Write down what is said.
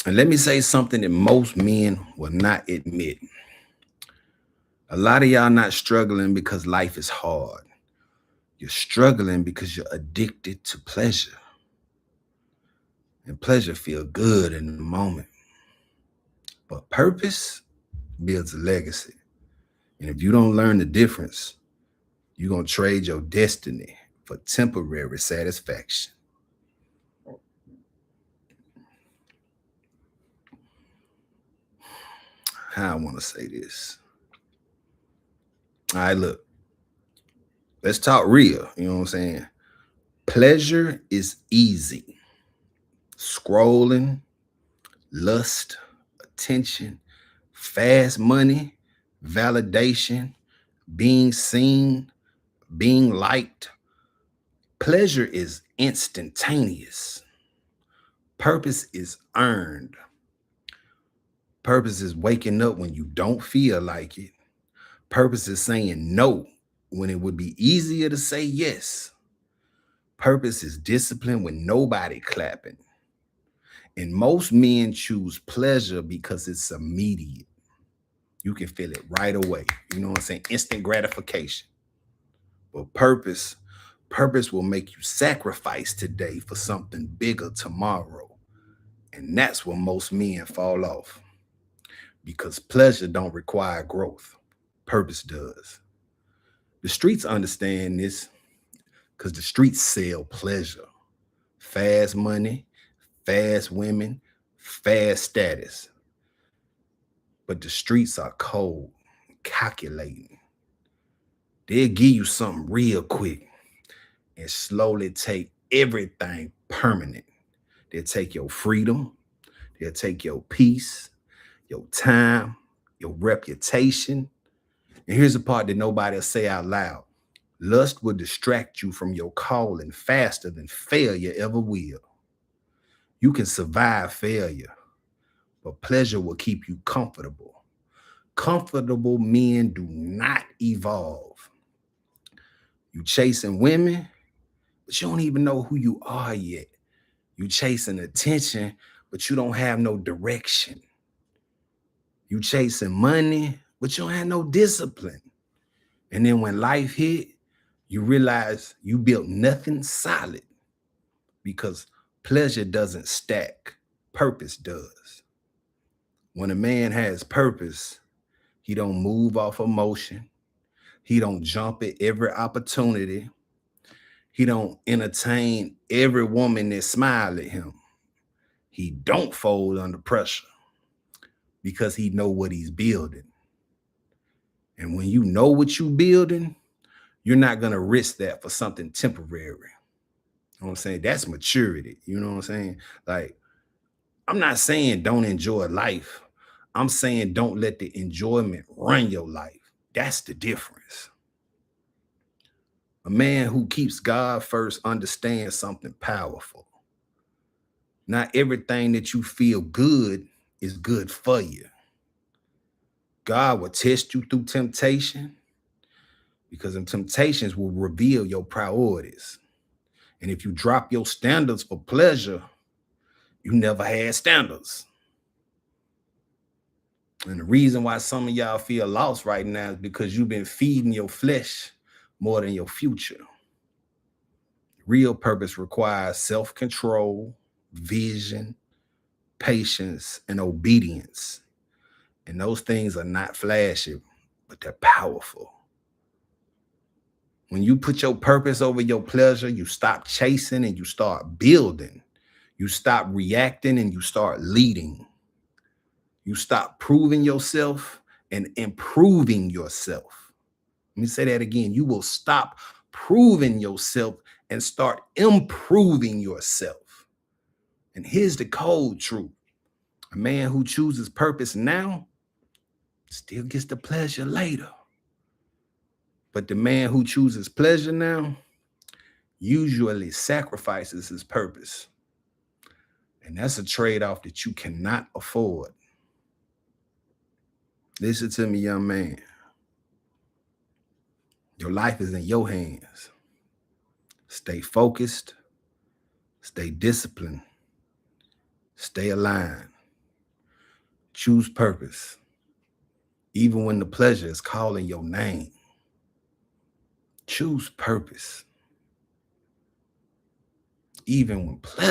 And let me say something that most men will not admit. A lot of y'all not struggling because life is hard. You're struggling because you're addicted to pleasure. And pleasure feel good in the moment. But purpose builds a legacy. And if you don't learn the difference, you're going to trade your destiny for temporary satisfaction. How I want to say this. All right, look, let's talk real. You know what I'm saying? Pleasure is easy. Scrolling, lust, attention, fast money, validation, being seen, being liked. Pleasure is instantaneous. Purpose is earned. Purpose is waking up when you don't feel like it. Purpose is saying no when it would be easier to say yes. Purpose is discipline when nobody clapping. And most men choose pleasure because it's immediate. You can feel it right away. You know what I'm saying? Instant gratification. But purpose will make you sacrifice today for something bigger tomorrow. And that's where most men fall off because pleasure don't require growth. Purpose does. The streets understand this because the streets sell pleasure, fast money, fast women, fast status. But the streets are cold, calculating. They'll give you something real quick and slowly take everything permanent. They'll take your freedom, they'll take your peace, your time, your reputation. And here's the part that nobody will say out loud. Lust will distract you from your calling faster than failure ever will. You can survive failure, but pleasure will keep you comfortable. Comfortable men do not evolve. You chasing women, but you don't even know who you are yet. You chasing attention, but you don't have no direction. You chasing money, but you don't have no discipline. And then when life hit, you realize you built nothing solid because pleasure doesn't stack, purpose does. When a man has purpose, he don't move off emotion. He don't jump at every opportunity. He don't entertain every woman that smile at him. He don't fold under pressure because he know what he's building. And when you know what you building, you're not gonna risk that for something temporary. You know what I'm saying? That's maturity. You know what I'm saying? Like, I'm not saying don't enjoy life. I'm saying don't let the enjoyment run your life. That's the difference. A man who keeps God first understands something powerful. Not everything that you feel good is good for you. God will test you through temptation because them temptations will reveal your priorities. And if you drop your standards for pleasure, you never had standards. And the reason why some of y'all feel lost right now is because you've been feeding your flesh more than your future. Real purpose requires self control, vision, patience, and obedience. And those things are not flashy, but they're powerful. When you put your purpose over your pleasure, you stop chasing and you start building. You stop reacting and you start leading. You stop proving yourself and improving yourself. Let me say that again. You will stop proving yourself and start improving yourself. And here's the cold truth. A man who chooses purpose now still gets the pleasure later. But the man who chooses pleasure now usually sacrifices his purpose. And that's a trade off that you cannot afford. Listen to me, young man. Your life is in your hands. Stay focused, stay disciplined, stay aligned. Choose purpose. Even when the pleasure is calling your name, choose purpose. Even when pleasure